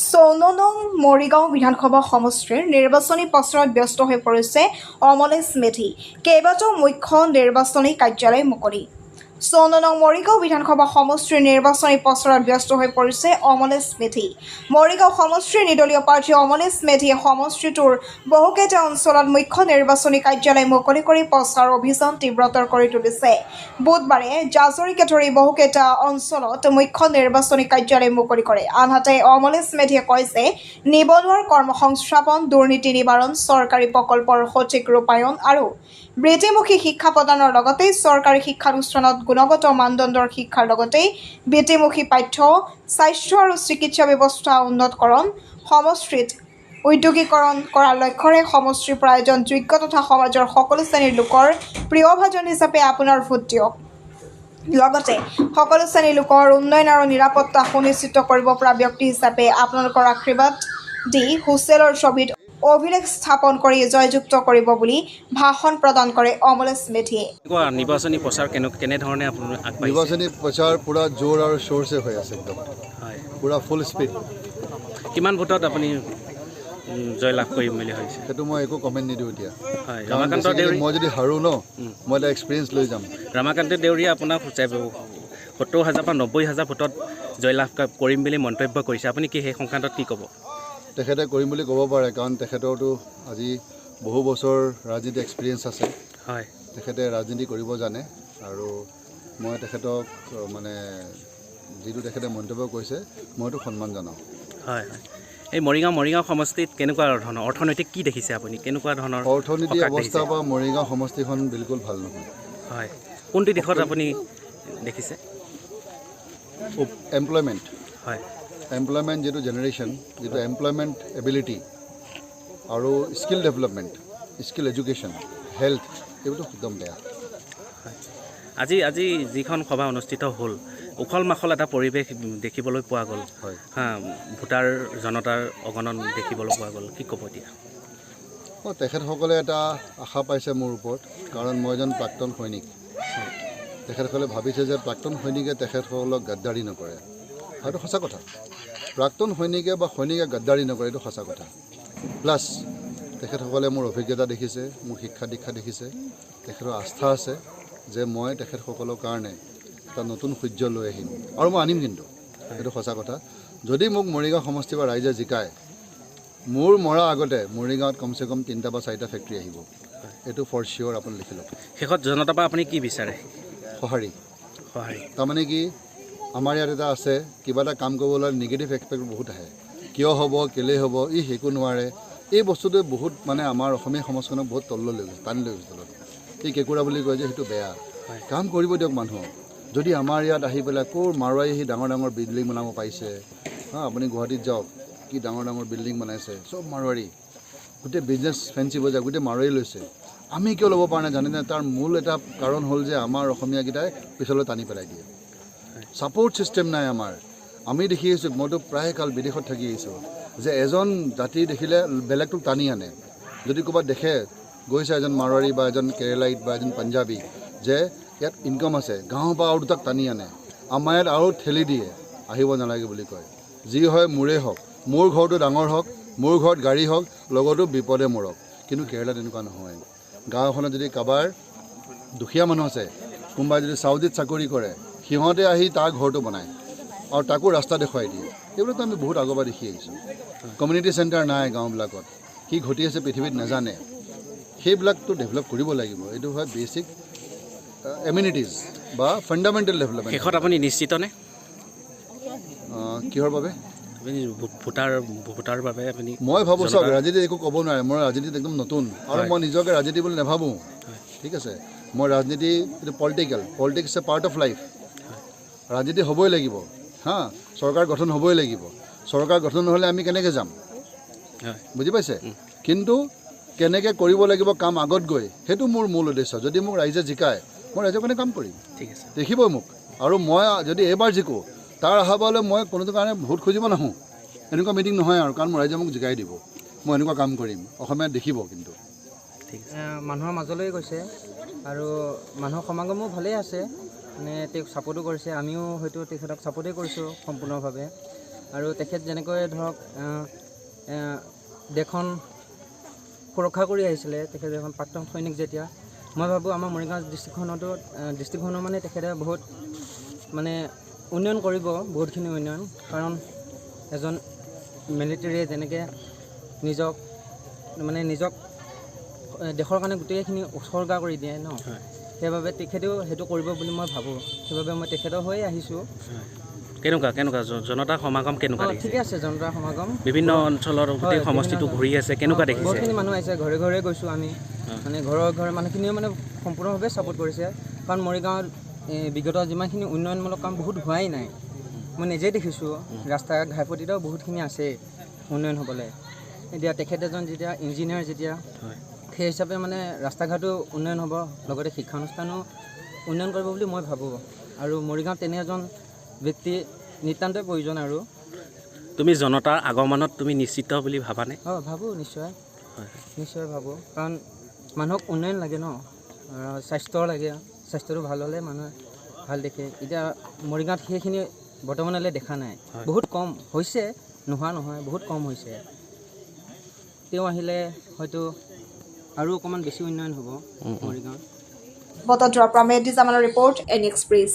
চৌনং মৰিগাঁও বিধানসভা সমষ্টিৰ নিৰ্বাচনী প্ৰচাৰত ব্যস্ত হৈ পৰিছে অমলেশ মেধি। কেইবাটাও মুখ্য নিৰ্বাচনী কাৰ্যালয় মুকলি। চৌনং মৰিগাঁও বিধানসভা সমষ্টিৰ নিৰ্বাচনী প্ৰচাৰত ব্যস্ত হৈ পৰিছে অমলেশ মেধি। মৰিগাঁও সমষ্টিৰ নিৰ্দলীয় প্ৰাৰ্থী অমলেশ মেধিয়ে সমষ্টিটোৰ বহুকেইটা অঞ্চলত মুখ্য নিৰ্বাচনী কাৰ্যালয় মুকলি কৰি প্ৰচাৰ অভিযান তীব্ৰতৰ কৰি তুলিছে। বুধবাৰে জাজৰিকে ধৰি বহুকেইটা অঞ্চলত মুখ্য নিৰ্বাচনী কাৰ্যালয় মুকলি কৰে। আনহাতে অমলেশ মেধিয়ে কয় যে নিবনুৱাৰ কৰ্মসংস্থাপন, দুৰ্নীতি নিবাৰণ, চৰকাৰী প্ৰকল্পৰ সঠিক ৰূপায়ণ আৰু বৃত্তিমুখী শিক্ষা প্ৰদানৰ লগতে চৰকাৰী শিক্ষানুষ্ঠানত গুণগত মানদণ্ডৰ শিক্ষাৰ লগতে বৃত্তিমুখী পাঠ্য, স্বাস্থ্য আৰু চিকিৎসা ব্যৱস্থা উন্নতকৰণ, সমষ্টিত উদ্যোগীকৰণ কৰাৰ লক্ষ্যৰে সমষ্টিৰ পৰা এজন যোগ্য তথা সমাজৰ সকলো শ্ৰেণীৰ লোকৰ প্ৰিয়ভাজন হিচাপে আপোনাৰ ভোট দিয়ক। লগতে সকলো শ্ৰেণীৰ লোকৰ উন্নয়ন আৰু নিৰাপত্তা সুনিশ্চিত কৰিব পৰা ব্যক্তি হিচাপে আপোনালোকৰ আশীৰ্বাদ দি হুচেলৰ ছবিত অভিলেখ স্থাপন কৰি জয়যুক্ত কৰিব বুলি ভাষণ প্ৰদান কৰে অমলেশ মেধিয়ে। নিৰ্বাচনী প্ৰচাৰ কেনেধৰণে আগবাঢ়িছে? নিৰ্বাচনী প্ৰচাৰ পুৰা জোৰ আৰু চোৰছে হৈ আছে, একদম পুৰা ফুল স্পীড। কিমান ভোটত আপুনি জয় লাভ কৰিম বুলি ভাবিছে? সেইটো মই একো কমেণ্ট নিদিওঁ এতিয়া। ৰমাকান্ত দেউৰী, মই যদি হাৰোঁ ন, মই এটা এক্সপিৰিয়েঞ্চ লৈ যাম। ৰমাকান্ত দেউৰীয়ে আপোনাক 70,000 পৰা 90,000 ভোটত জয়লাভ কৰিম বুলি মন্তব্য কৰিছে। আপুনি কি সেই সংক্ৰান্তত কি ক'ব? তেখেতে কৰিম বুলি ক'ব পাৰে, কাৰণ তেখেতৰতো আজি বহু বছৰ ৰাজনীতি এক্সপিৰিয়েঞ্চ আছে। হয়, তেখেতে ৰাজনীতি কৰিব জানে আৰু মই তেখেতক মানে যিটো তেখেতে মন্তব্য কৰিছে মইতো সন্মান জনাওঁ। হয় হয়। এই মৰিগাঁও সমষ্টিত কেনেকুৱা ধৰণৰ অৰ্থনৈতিক কি দেখিছে আপুনি? কেনেকুৱা ধৰণৰ অৰ্থনীতিৰ অৱস্থাৰ পৰা মৰিগাঁও সমষ্টিখন বিলকুল ভাল নহয়। হয়, কোনটো দিশত আপুনি দেখিছে? এমপ্লয়মেণ্ট, হয়, এমপ্লয়মেণ্ট যিটো জেনেৰেশ্যন, যিটো এমপ্লয়মেণ্ট এবিলিটি আৰু skill development, skill education, health, এইবোৰতো একদম বেয়া। আজি যিখন সভা অনুষ্ঠিত হ'ল, উখল মাখল এটা পৰিৱেশ দেখিবলৈ পোৱা গ'ল। হয়, ভোটাৰ জনতাৰ অগণন দেখিবলৈ পোৱা গ'ল। কি ক'ব এতিয়া? তেখেতসকলে এটা আশা পাইছে মোৰ ওপৰত, কাৰণ মই এজন প্ৰাক্তন সৈনিক। তেখেতসকলে ভাবিছে যে প্ৰাক্তন সৈনিকে তেখেতসকলক গাদ্দাৰী নকৰে। সেইটো সঁচা কথা। প্ৰাক্তন সৈনিকে বা সৈনিকে গাদ্দাৰী নকৰে, এইটো সঁচা কথা। প্লাছ তেখেতসকলে মোৰ অভিজ্ঞতা দেখিছে, মোৰ শিক্ষা দীক্ষা দেখিছে, তেখেতৰ আস্থা আছে যে মই তেখেতসকলৰ কাৰণে এটা নতুন সূৰ্য লৈ আহিম আৰু মই আনিম। কিন্তু এইটো সঁচা কথা। যদি মোক মৰিগাঁও সমষ্টিৰ পৰা ৰাইজে জিকায়, মোৰ মৰাৰ আগতে মৰিগাঁৱত কমচে কম 3টা বা 4টা ফেক্টৰী আহিব। এইটো ফৰ চিয়'ৰ, আপুনি লিখি লওক। শেষত জনতাৰ পৰা আপুনি কি বিচাৰে? সঁহাৰি। তাৰমানে কি, আমাৰ ইয়াত এটা আছে, কিবা এটা কাম কৰিবলৈ নিগেটিভ এক্সপেক্ট বহুত আহে। কিয় হ'ব, কেলেই হ'ব, একো নোৱাৰে। এই বস্তুটোৱে বহুত মানে আমাৰ অসমীয়া সমাজখনক বহুত তললৈ লৈ গৈছে, টানি লৈ গৈছে তলত। এই কেঁকুৰা বুলি কয় যে, সেইটো বেয়া। কাম কৰিব দিয়ক মানুহক। যদি আমাৰ ইয়াত আহি পেলাই ক'ৰ মাৰোৱাৰী আহি ডাঙৰ ডাঙৰ বিল্ডিং বনাব পাৰিছে, আপুনি গুৱাহাটীত যাওক, কি ডাঙৰ ডাঙৰ বিল্ডিং বনাইছে, চব মাৰোৱাৰী। গোটেই বিজনেছ ফেঞ্চি বজাৰ গোটেই মাৰোৱাৰী লৈছে। আমি কিয় ল'ব পৰা নাই জানেনে? তাৰ মূল এটা কাৰণ হ'ল যে আমাৰ অসমীয়াকেইটাই পিছলৈ টানি পেলাই দিয়ে। ছাপৰ্ট ছিষ্টেম নাই আমাৰ। আমি দেখি আহিছোঁ, মইতো প্ৰায় কাল বিদেশত থাকি আহিছোঁ, যে এজন জাতি দেখিলে বেলেগটোক টানি আনে। যদি ক'ৰবাত দেখে গৈছে এজন মাৰোৱাৰী বা এজন কেৰেলাইট বা এজন পাঞ্জাবী যে ইয়াত ইনকাম আছে, গাঁৱৰ পৰা আৰু দুটাক টানি আনে। আমাৰ ইয়াত আৰু ঠেলি দিয়ে, আহিব নালাগে বুলি কয়। যি হয় মোৰেই হওক, মোৰ ঘৰটো ডাঙৰ হওক, মোৰ ঘৰত গাড়ী হওক, লগতো বিপদে মৰক। কিন্তু কেৰেলাত তেনেকুৱা নহয়। গাঁওখনত যদি কাৰোবাৰ দুখীয়া মানুহ আছে, কোনোবাই যদি চাউদিত চাকৰি কৰে, সিহঁতে আহি তাৰ ঘৰটো বনায় আৰু তাকো ৰাস্তা দেখুৱাই দিয়ে। এইবিলাকতো আমি বহুত আগৰ পৰা দেখি আহিছোঁ। কমিউনিটি চেণ্টাৰ নাই গাঁওবিলাকত, কি ঘটি আছে পৃথিৱীত নাজানে। সেইবিলাকতো ডেভেলপ কৰিব লাগিব। এইটো হয় বেছিক এমিনিটিজ বা ফাণ্ডামেণ্টেল ডেভেলপমেণ্ট। শেষত আপুনি নিশ্চিতনে? কিহৰ বাবে? আপুনি ভোটাৰ বাবে আপুনি? মই ভাবোঁ চাওক, ৰাজনীতিত একো ক'ব নোৱাৰে। মই ৰাজনীতিত একদম নতুন আৰু মই নিজকে ৰাজনীতি বুলি নাভাবোঁ। ঠিক আছে, মই ৰাজনীতি এইটো politics A part of life. ৰাজনীতি হ'বই লাগিব, চৰকাৰ গঠন হ'বই লাগিব। চৰকাৰ গঠন নহ'লে আমি কেনেকৈ যাম, বুজি পাইছে? কিন্তু কেনেকৈ কৰিব লাগিব কাম আগত গৈ, সেইটো মোৰ মূল উদ্দেশ্য। যদি মোক ৰাইজে জিকায়, মই ৰাইজৰ কাৰণে কাম কৰিম। ঠিক আছে, দেখিবই মোক। আৰু মই যদি এইবাৰ জিকোঁ, তাৰ আশাবালৈ মই কোনোটো কাৰণে ভোট খুজিব নাহোঁ। এনেকুৱা মিটিং নহয় আৰু, কাৰণ মোৰ ৰাইজে মোক জিকাই দিব। মই এনেকুৱা কাম কৰিম, অসমীয়াত দেখিব। কিন্তু মানুহৰ মাজলৈ গৈছে আৰু মানুহৰ সমাগমো ভালেই আছে, মানে তেওঁক ছাপোৰ্টো কৰিছে। আমিও হয়তো তেখেতক ছাপোৰ্টেই কৰিছোঁ সম্পূৰ্ণভাৱে। আৰু তেখেত যেনেকৈ ধৰক দেশখন সুৰক্ষা কৰি আহিছিলে, তেখেত এখন প্ৰাক্তন সৈনিক যেতিয়া, মই ভাবোঁ আমাৰ মৰিগাঁও ডিষ্ট্ৰিক্টখনৰ মানে তেখেতে বহুত মানে উন্নয়ন কৰিব, বহুতখিনি উন্নয়ন। কাৰণ এজন মিলিটেৰীয়ে যেনেকৈ নিজক দেশৰ কাৰণে গোটেইখিনি উৎসৰ্গা কৰি দিয়ে ন, সেইবাবে তেখেতেও সেইটো কৰিব বুলি মই ভাবোঁ। সেইবাবে মই তেখেতৰ হৈ আহিছোঁ। কেনেকুৱা জনতাৰ সমাগম কেনেকুৱা দেখিছে? ঠিকে আছে, জনতাৰ সমাগম বিভিন্ন অঞ্চলৰ গোটেই সমষ্টিটো ঘূৰি আছে, কেনেকুৱা দেখিছে? বহুতখিনি মানুহ আহিছে, ঘৰে ঘৰে গৈছোঁ আমি, মানে ঘৰে মানুহখিনিও মানে সম্পূৰ্ণভাৱে ছাপোৰ্ট কৰিছে। কাৰণ মৰিগাঁৱত বিগত যিমানখিনি উন্নয়নমূলক কাম বহুত হোৱাই নাই, মই নিজেই দেখিছোঁ। ৰাস্তা ঘাইপথিতো বহুতখিনি আছে উন্নয়ন হ'বলৈ। এতিয়া তেখেত এজন যেতিয়া ইঞ্জিনিয়াৰ, যেতিয়া সেই হিচাপে মানে ৰাস্তা ঘাটো উন্নয়ন হ'ব, লগতে শিক্ষানুষ্ঠানো উন্নয়ন কৰিব বুলি মই ভাবোঁ। আৰু মৰিগাঁৱত তেনে এজন ব্যক্তি নিতান্তই প্ৰয়োজন। আৰু তুমি জনতাৰ আগমনত তুমি নিশ্চিত বুলি ভাবানে? ভাবোঁ, নিশ্চয় ভাবোঁ। কাৰণ মানুহক উন্নয়ন লাগে ন, স্বাস্থ্য লাগে, স্বাস্থ্যটো ভাল হ'লে মানুহে ভাল দেখে। এতিয়া মৰিগাঁৱত সেইখিনি বৰ্তমানলৈ দেখা নাই, বহুত কম হৈছে, নোহোৱা নহয়, বহুত কম হৈছে। তেওঁ আহিলে হয়তো আৰু অকণমান বেছি উন্নয়ন হ'ব মৰিগাঁৱত। বটদ্ৰৱাৰ পৰা মেহদী জামানৰ ৰিপৰ্ট, এন এক্সপ্ৰেছ।